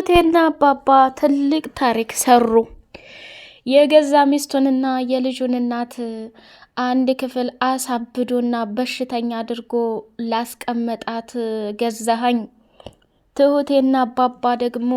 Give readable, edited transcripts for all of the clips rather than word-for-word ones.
ትሁቴና አባባ ትልቅ ታሪክ ሰሩ። የገዛ ሚስቱንና የልጁን እናት አንድ ክፍል አሳብዶና በሽተኛ አድርጎ ላስቀመጣት ገዛኸኝ ትሁቴና አባባ ደግሞ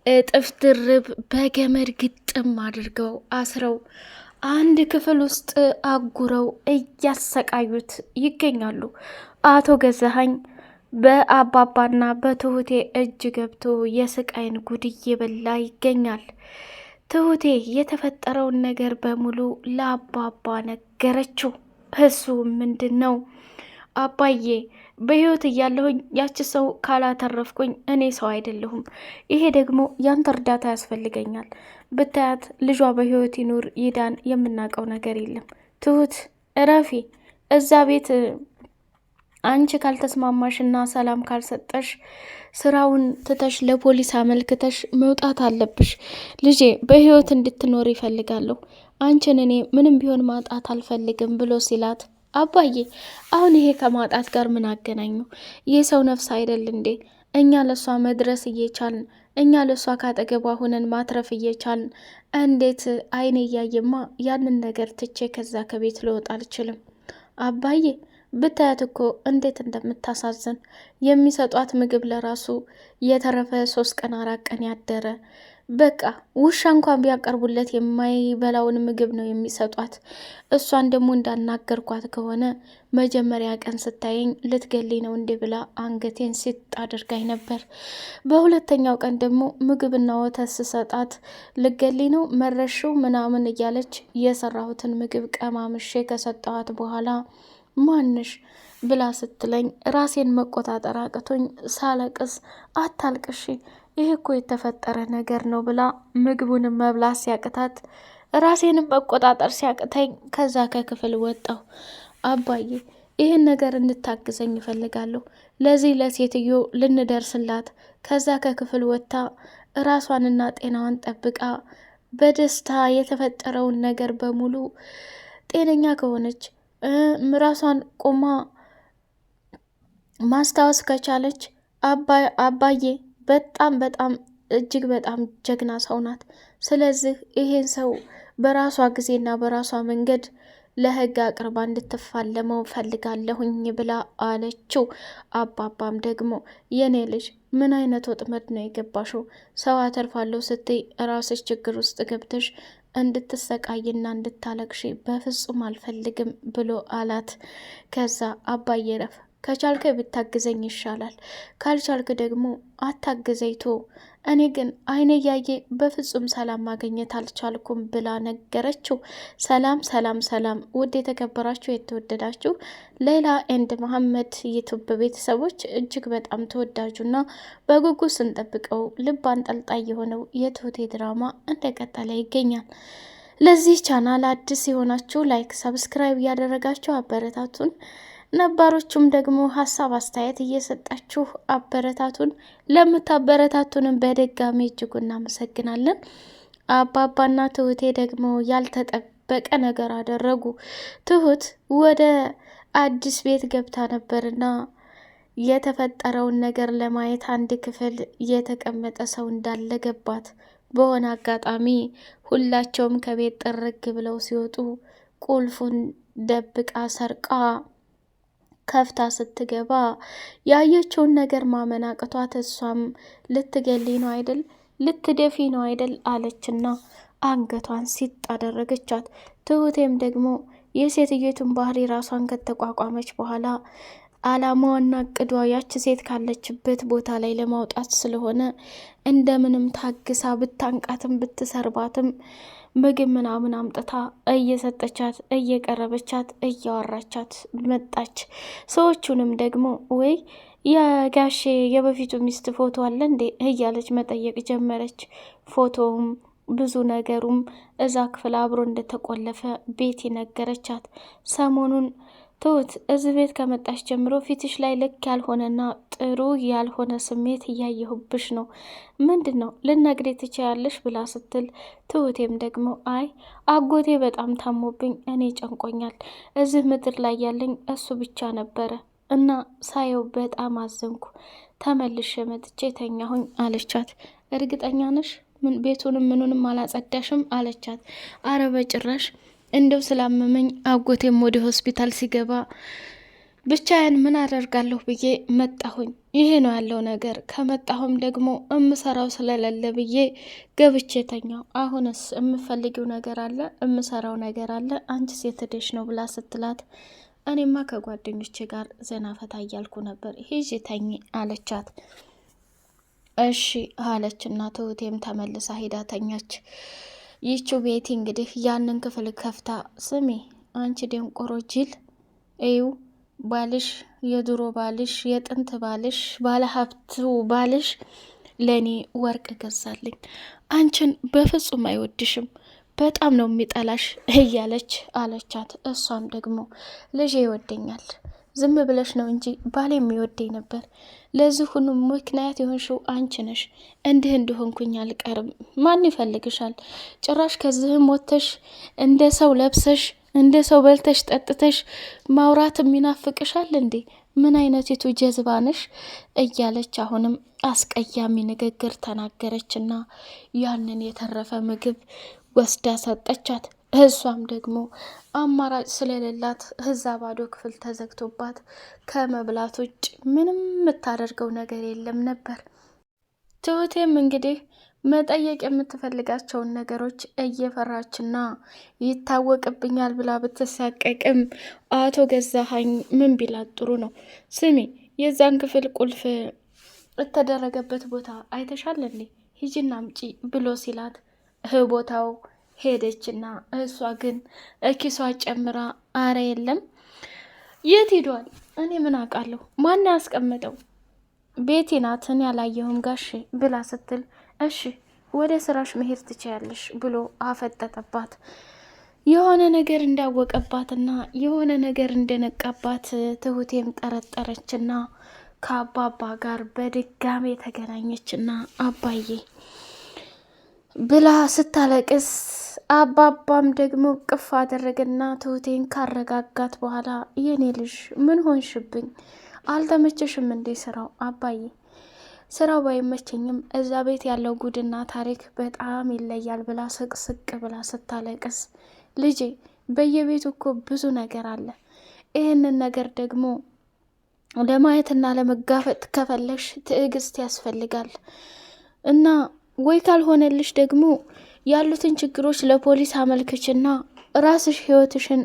እጥፍ ድርብ በገመድ ግጥም አድርገው አስረው አንድ ክፍል ውስጥ አጉረው እያሰቃዩት ይገኛሉ። አቶ ገዛኸኝ በአባባና በትሁቴ እጅ ገብቶ የስቃይን ጉድ እየበላ ይገኛል። ትሁቴ የተፈጠረውን ነገር በሙሉ ለአባባ ነገረችው። እሱ ምንድን ነው? አባዬ በህይወት እያለሁኝ ያቺ ሰው ካላተረፍኩኝ እኔ ሰው አይደለሁም። ይሄ ደግሞ ያንተ እርዳታ ያስፈልገኛል። ብታያት ልጇ በህይወት ይኑር ይዳን የምናውቀው ነገር የለም። ትሁት እረፊ። እዛ ቤት አንቺ ካልተስማማሽ እና ሰላም ካልሰጠሽ ስራውን ትተሽ ለፖሊስ አመልክተሽ መውጣት አለብሽ። ልጄ በህይወት እንድትኖር ይፈልጋለሁ። አንቺን እኔ ምንም ቢሆን ማጣት አልፈልግም ብሎ ሲላት፣ አባዬ አሁን ይሄ ከማጣት ጋር ምን አገናኘው? ይህ ሰው ነፍስ አይደል እንዴ? እኛ ለሷ መድረስ እየቻልን እኛ ለሷ ካጠገቧ ሆነን ማትረፍ እየቻልን እንዴት አይኔ እያየማ ያንን ነገር ትቼ ከዛ ከቤት ልወጣ አልችልም? አባዬ ብታያት እኮ እንዴት እንደምታሳዝን የሚሰጧት ምግብ ለራሱ የተረፈ 3 ቀን 4 ቀን ያደረ በቃ ውሻ እንኳን ቢያቀርቡለት የማይበላውን ምግብ ነው የሚሰጧት። እሷን ደግሞ እንዳናገርኳት ከሆነ መጀመሪያ ቀን ስታየኝ ልትገለኝ ነው እንዴ ብላ አንገቴን ሲጥ አድርጋኝ ነበር። በሁለተኛው ቀን ደግሞ ምግብና ወተት ስሰጣት ልትገለኝ ነው መረሽው ምናምን እያለች የሰራሁትን ምግብ ቀማምሼ ከሰጠኋት በኋላ ማንሽ ብላ ስትለኝ ራሴን መቆጣጠር አቅቶኝ ሳለቅስ፣ አታልቅሺ ይህ እኮ የተፈጠረ ነገር ነው ብላ ምግቡንም መብላት ሲያቅታት ራሴንም መቆጣጠር ሲያቅተኝ ከዛ ከክፍል ወጣሁ። አባዬ ይህን ነገር እንድታግዘኝ እፈልጋለሁ። ለዚህ ለሴትዮ ልንደርስላት ከዛ ከክፍል ወጥታ ራሷንና ጤናዋን ጠብቃ በደስታ የተፈጠረውን ነገር በሙሉ ጤነኛ ከሆነች ራሷን ቆማ ማስታወስ ከቻለች አባዬ በጣም እጅግ በጣም ጀግና ሰው ናት። ስለዚህ ይሄን ሰው በራሷ ጊዜና በራሷ መንገድ ለህግ አቅርባ እንድትፋለመው ፈልጋለሁኝ ብላ አለችው። አባባም ደግሞ የኔ ልጅ ምን አይነት ወጥመድ ነው የገባሽው? ሰው አተርፋለሁ ስትይ ራስሽ ችግር ውስጥ ገብተሽ እንድትሰቃይና እንድታለቅሽ በፍጹም አልፈልግም ብሎ አላት። ከዛ አባዬ ረፍ ከቻልከ ብታግዘኝ ይሻላል፣ ካልቻልክ ደግሞ አታግዘይቶ። እኔ ግን አይኔ ያየ በፍጹም ሰላም ማግኘት አልቻልኩም ብላ ነገረችው። ሰላም ውድ የተከበራችሁ የተወደዳችሁ ሌላ ኤንድ መሐመድ ዩቲዩብ ቤተሰቦች እጅግ በጣም ተወዳጁና በጉጉት ስንጠብቀው ልብ አንጠልጣይ የሆነው የትሁቴ ድራማ እንደቀጠለ ይገኛል። ለዚህ ቻናል አዲስ የሆናችሁ ላይክ፣ ሰብስክራይብ እያደረጋችሁ አበረታቱን። ነባሮቹም ደግሞ ሀሳብ አስተያየት እየሰጣችሁ አበረታቱን። ለምታበረታቱንም በድጋሚ እጅጉ እናመሰግናለን። አባባና ትሁቴ ደግሞ ያልተጠበቀ ነገር አደረጉ። ትሁት ወደ አዲስ ቤት ገብታ ነበርና የተፈጠረውን ነገር ለማየት አንድ ክፍል የተቀመጠ ሰው እንዳለ ገባት። በሆነ አጋጣሚ ሁላቸውም ከቤት ጥርግ ብለው ሲወጡ ቁልፉን ደብቃ ሰርቃ ከፍታ ስትገባ ያየችውን ነገር ማመን አቅቷት እሷም ልትገሊ ነው አይደል ልትደፊ ነው አይደል አለችና አንገቷን ሲጥ አደረገቻት። ትሁቴም ደግሞ የሴትዮቱን ባህሪ ራሷን ከተቋቋመች በኋላ አላማዋና እቅዷ ያች ሴት ካለችበት ቦታ ላይ ለማውጣት ስለሆነ እንደምንም ታግሳ ብታንቃትም ብትሰርባትም ምግብ ምናምን አምጥታ እየሰጠቻት እየቀረበቻት እያወራቻት መጣች። ሰዎቹንም ደግሞ ወይ የጋሼ የበፊቱ ሚስት ፎቶ አለ እንዴ እያለች መጠየቅ ጀመረች። ፎቶውም ብዙ ነገሩም እዛ ክፍል አብሮ እንደተቆለፈ ቤት ነገረቻት። ሰሞኑን ትሁት እዚህ ቤት ከመጣች ጀምሮ ፊትሽ ላይ ልክ ያልሆነና ጥሩ ያልሆነ ስሜት እያየሁብሽ ነው። ምንድን ነው ልነግሬ ትችያለሽ ብላ ስትል ትሁቴም ደግሞ አይ አጎቴ በጣም ታሞብኝ እኔ ጨንቆኛል። እዚህ ምድር ላይ ያለኝ እሱ ብቻ ነበረ እና ሳየው በጣም አዘንኩ። ተመልሼ መጥቼ ተኛሁኝ አለቻት። እርግጠኛ ነሽ? ምን ቤቱንም ምኑንም አላጸዳሽም አለቻት። አረ በጭራሽ እንደው ስላመመኝ አጎቴም ወደ ሆስፒታል ሲገባ ብቻዬን ምን አደርጋለሁ ብዬ መጣሁኝ። ይሄ ነው ያለው ነገር። ከመጣሁም ደግሞ እምሰራው ስለሌለ ብዬ ገብቼ ተኛው። አሁንስ የምፈልጊው ነገር አለ፣ እምሰራው ነገር አለ፣ አንቺ ሴት ሄደሽ ነው ብላ ስትላት እኔማ ከጓደኞቼ ጋር ዘና ፈታ እያልኩ ነበር፣ ሂጂ ተኝ አለቻት። እሺ አለች እና ትሁቴም ተመልሳ ሄዳ ተኛች። ይቺው ቤቲ እንግዲህ ያንን ክፍል ከፍታ ስሚ አንቺ ደንቆሮ ጅል እዩ ባልሽ የድሮ ባልሽ የጥንት ባልሽ ባለ ሀብቱ ባልሽ ለኔ ወርቅ ገዛልኝ፣ አንቺን በፍጹም አይወድሽም፣ በጣም ነው የሚጠላሽ እያለች አለቻት። እሷም ደግሞ ልጄ ይወደኛል፣ ዝም ብለሽ ነው እንጂ ባሌ የሚወደኝ ነበር። ለዚህ ሁሉ ምክንያት የሆንሽው አንቺ ነሽ። እንዲህ እንደሆንኩኝ አልቀርም። ማን ይፈልግሻል? ጭራሽ ከዚህም ወጥተሽ እንደ ሰው ለብሰሽ እንደ ሰው በልተሽ ጠጥተሽ ማውራት የሚናፍቅሻል እንዴ? ምን አይነቲቱ ጀዝባ ነሽ? እያለች አሁንም አስቀያሚ ንግግር ተናገረችና ያንን የተረፈ ምግብ ወስዳ ሰጠቻት። እሷም ደግሞ አማራጭ ስለሌላት እዛ ባዶ ክፍል ተዘግቶባት ከመብላት ውጭ ምንም የምታደርገው ነገር የለም ነበር። ትሁቴም እንግዲህ መጠየቅ የምትፈልጋቸውን ነገሮች እየፈራችና ይታወቅብኛል ብላ ብትሳቀቅም አቶ ገዛሀኝ ምን ቢላት ጥሩ ነው? ስሚ የዛን ክፍል ቁልፍ የተደረገበት ቦታ አይተሻል እንዴ? ሂጂና አምጪ ብሎ ሲላት ቦታው ሄደችና እሷ ግን እኪሷ ጨምራ አረ የለም። የት ሄዷል? እኔ ምን አውቃለሁ? ማን ያስቀመጠው? ቤቲ ናትን ያላየሁም ጋሽ ብላ ስትል እሺ ወደ ስራሽ መሄድ ትችያለሽ ብሎ አፈጠጠባት። የሆነ ነገር እንዳወቀባትና የሆነ ነገር እንደነቃባት ትሁቴም ጠረጠረችና ከአባባ ጋር በድጋሜ ተገናኘችና አባዬ ብላ ስታለቅስ አባባም ደግሞ ቅፍ አደረገና ትሁቴን ካረጋጋት በኋላ የኔ ልጅ ምን ሆንሽብኝ? አልተመቸሽም እንዴ ስራው? አባዬ ስራው ባይመቸኝም እዛ ቤት ያለው ጉድና ታሪክ በጣም ይለያል ብላ ስቅስቅ ብላ ስታለቅስ ልጄ በየቤቱ እኮ ብዙ ነገር አለ። ይህንን ነገር ደግሞ ለማየትና ለመጋፈጥ ከፈለሽ ትዕግስት ያስፈልጋል እና ወይ ካልሆነልሽ ደግሞ ያሉትን ችግሮች ለፖሊስ አመልክችና ራስሽ ህይወትሽን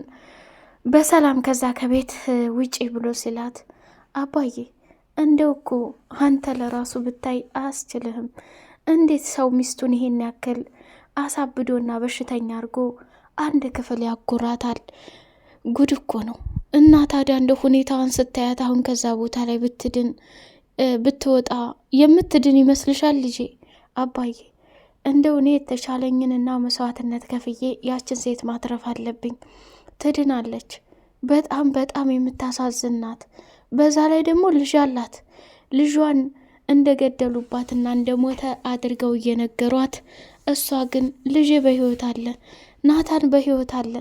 በሰላም ከዛ ከቤት ውጪ ብሎ ሲላት አባዬ እንደው እኮ አንተ ለራሱ ብታይ አያስችልህም። እንዴት ሰው ሚስቱን ይሄን ያክል አሳብዶና በሽተኛ አድርጎ አንድ ክፍል ያጎራታል? ጉድ እኮ ነው። እና ታዲያ እንደ ሁኔታዋን ስታያት አሁን ከዛ ቦታ ላይ ብትወጣ የምትድን ይመስልሻል ልጄ? አባዬ እንደው እኔ የተቻለኝንና መስዋዕትነት ከፍዬ ያችን ሴት ማትረፍ አለብኝ። ትድናለች። በጣም በጣም የምታሳዝን ናት። በዛ ላይ ደግሞ ልጅ አላት። ልጇን እንደገደሉባትና እንደሞተ አድርገው እየነገሯት፣ እሷ ግን ልጄ በህይወት አለ፣ ናታን በህይወት አለ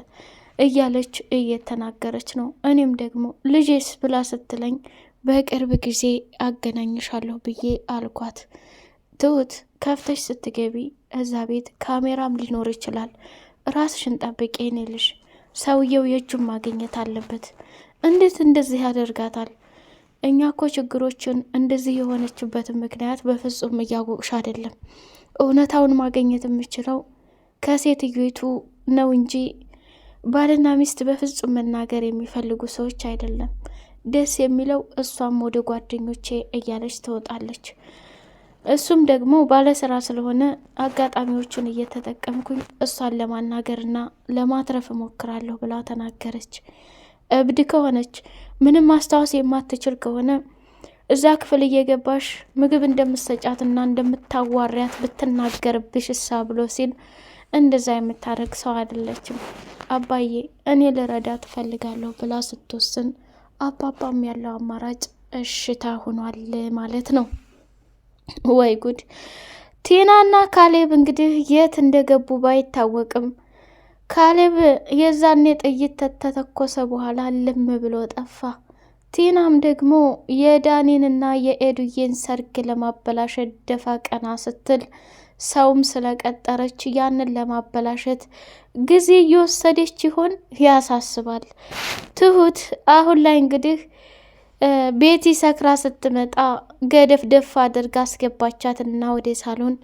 እያለች እየተናገረች ነው። እኔም ደግሞ ልጄስ ብላ ስትለኝ በቅርብ ጊዜ አገናኝሻለሁ ብዬ አልኳት። ትሁት ከፍተሽ ስትገቢ እዛ ቤት ካሜራም ሊኖር ይችላል። ራስሽን ጠብቂ የኔ ልጅ። ሰውየው የእጁን ማግኘት አለበት። እንዴት እንደዚህ ያደርጋታል? እኛ እኮ ችግሮችን እንደዚህ የሆነችበትን ምክንያት በፍጹም እያወቅሽ አይደለም። እውነታውን ማግኘት የምችለው ከሴትዮቱ ነው እንጂ ባልና ሚስት በፍጹም መናገር የሚፈልጉ ሰዎች አይደለም። ደስ የሚለው እሷም ወደ ጓደኞቼ እያለች ትወጣለች። እሱም ደግሞ ባለስራ ስለሆነ አጋጣሚዎቹን እየተጠቀምኩኝ እሷን ለማናገርና ለማትረፍ እሞክራለሁ ብላ ተናገረች። እብድ ከሆነች ምንም ማስታወስ የማትችል ከሆነ እዛ ክፍል እየገባሽ ምግብ እንደምትሰጫትና እንደምታዋሪያት ብትናገርብሽ እሳ ብሎ ሲል እንደዛ የምታደርግ ሰው አይደለችም። አባዬ እኔ ልረዳ ትፈልጋለሁ ብላ ስትወስን አባባም ያለው አማራጭ እሽታ ሆኗል ማለት ነው። ወይ ጉድ! ቲናና ካሌብ እንግዲህ የት እንደገቡ ባይታወቅም ካሌብ የዛኔ ጥይት ተተኮሰ በኋላ ልም ብሎ ጠፋ። ቲናም ደግሞ የዳኒንና የኤዱዬን ሰርግ ለማበላሸት ደፋ ቀና ስትል ሰውም ስለቀጠረች ያንን ለማበላሸት ጊዜ እየወሰደች ይሆን? ያሳስባል። ትሁት አሁን ላይ እንግዲህ ቤቲ ሰክራ ስትመጣ ገደፍ ደፍ አድርጋ አስገባቻት እና ወደ ሳሎን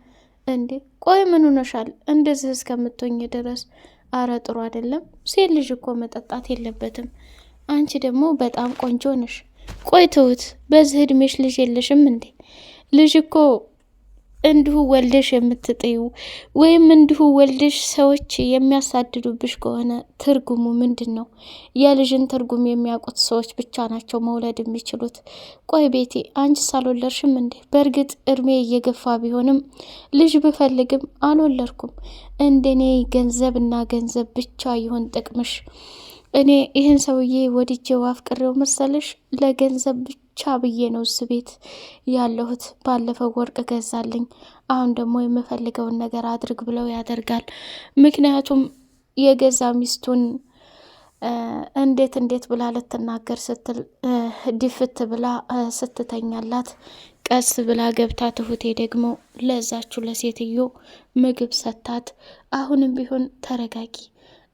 እንዴ ቆይ ምን ሆነሻል? እንደዚህ እስከምትሆኝ ድረስ አረ ጥሩ አይደለም። ሴት ልጅ እኮ መጠጣት የለበትም። አንቺ ደግሞ በጣም ቆንጆ ነሽ። ቆይ ትሁት በዚህ እድሜሽ ልጅ የለሽም እንዴ? ልጅ እኮ እንዲሁ ወልደሽ የምትጥዩ ወይም እንዲሁ ወልደሽ ሰዎች የሚያሳድዱብሽ ከሆነ ትርጉሙ ምንድን ነው? የልጅን ትርጉም የሚያውቁት ሰዎች ብቻ ናቸው መውለድ የሚችሉት። ቆይ ቤቴ አንቺስ አልወለድሽም እንዴ? በእርግጥ እድሜ እየገፋ ቢሆንም ልጅ ብፈልግም አልወለድኩም። እንደኔ ገንዘብና ገንዘብ ብቻ ይሆን ጥቅምሽ? እኔ ይህን ሰውዬ ወድጄው አፍቅሬው መሰለሽ? ለገንዘብ ብቻ ብዬ ነው እሱ ቤት ያለሁት። ባለፈው ወርቅ ገዛልኝ፣ አሁን ደግሞ የምፈልገውን ነገር አድርግ ብለው ያደርጋል። ምክንያቱም የገዛ ሚስቱን እንዴት ብላ ልትናገር ስትል ድፍት ብላ ስትተኛላት ቀስ ብላ ገብታ ትሁቴ ደግሞ ለዛችሁ ለሴትዮ ምግብ ሰታት፣ አሁንም ቢሆን ተረጋጊ፣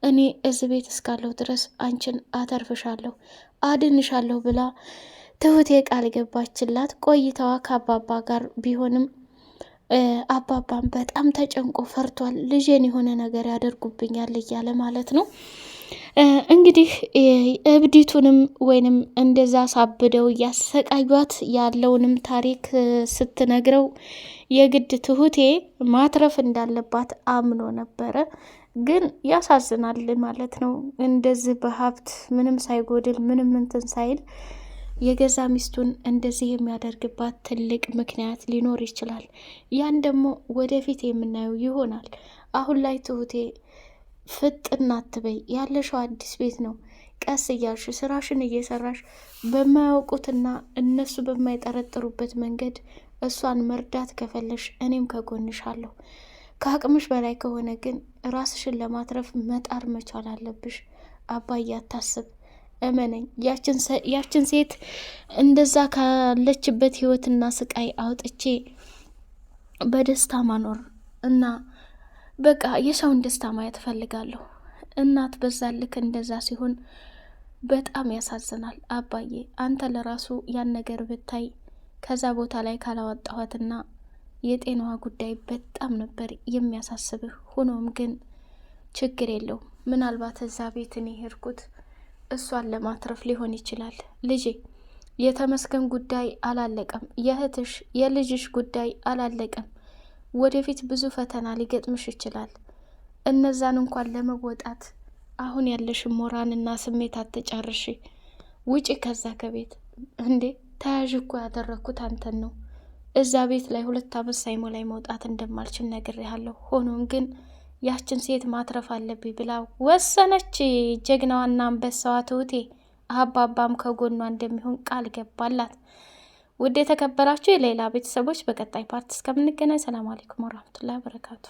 እኔ እዚህ ቤት እስካለሁ ድረስ አንቺን አተርፍሻለሁ፣ አድንሻለሁ ብላ ትሁቴ ቃል ገባችላት። ቆይታዋ ከአባባ ጋር ቢሆንም አባባም በጣም ተጨንቆ ፈርቷል። ልጄን የሆነ ነገር ያደርጉብኛል እያለ ማለት ነው። እንግዲህ እብዲቱንም ወይንም እንደዛ ሳብደው እያሰቃዩት ያለውንም ታሪክ ስትነግረው የግድ ትሁቴ ማትረፍ እንዳለባት አምኖ ነበረ። ግን ያሳዝናል ማለት ነው። እንደዚህ በሀብት ምንም ሳይጎድል ምንም እንትን ሳይል የገዛ ሚስቱን እንደዚህ የሚያደርግባት ትልቅ ምክንያት ሊኖር ይችላል። ያን ደግሞ ወደፊት የምናየው ይሆናል። አሁን ላይ ትሁቴ ፍጥና አትበይ፣ ያለሽው አዲስ ቤት ነው። ቀስ እያልሽ ስራሽን እየሰራሽ በማያውቁትና እነሱ በማይጠረጥሩበት መንገድ እሷን መርዳት ከፈለሽ እኔም ከጎንሽ አለሁ። ከአቅምሽ በላይ ከሆነ ግን ራስሽን ለማትረፍ መጣር መቻል አለብሽ። አባዬ አታስብ፣ እመነኝ። ያችን ሴት እንደዛ ካለችበት ህይወትና ስቃይ አውጥቼ በደስታ ማኖር እና በቃ የሰውን ደስታ ማየት እፈልጋለሁ። እናት በዛ ልክ እንደዛ ሲሆን በጣም ያሳዝናል። አባዬ አንተ ለራሱ ያን ነገር ብታይ ከዛ ቦታ ላይ ካላወጣኋትና የጤናዋ ጉዳይ በጣም ነበር የሚያሳስብህ። ሆኖም ግን ችግር የለውም። ምናልባት እዛ ቤት እኔ ሄድኩት እሷን ለማትረፍ ሊሆን ይችላል። ልጄ የተመስገን ጉዳይ አላለቀም። የእህትሽ የልጅሽ ጉዳይ አላለቀም። ወደፊት ብዙ ፈተና ሊገጥምሽ ይችላል። እነዛን እንኳን ለመወጣት አሁን ያለሽ ሞራንና ስሜት አትጨርሺ። ውጪ ከዛ ከቤት። እንዴ ተያዥ እኮ ያደረግኩት አንተን ነው። እዛ ቤት ላይ 2 ዓመት ሳይሞላኝ መውጣት እንደማልችል ነግሬሃለሁ። ሆኖም ግን ያችን ሴት ማትረፍ አለብኝ ብላ ወሰነች። ጀግናዋና አንበሳዋ ትሁቴ። አባባም ከጎኗ እንደሚሆን ቃል ገባላት። ውድ የተከበራችሁ የሌላ ቤተሰቦች በቀጣይ ፓርት እስከምንገናኝ ሰላም አለይኩም ወራህመቱላሂ ወበረካቱ።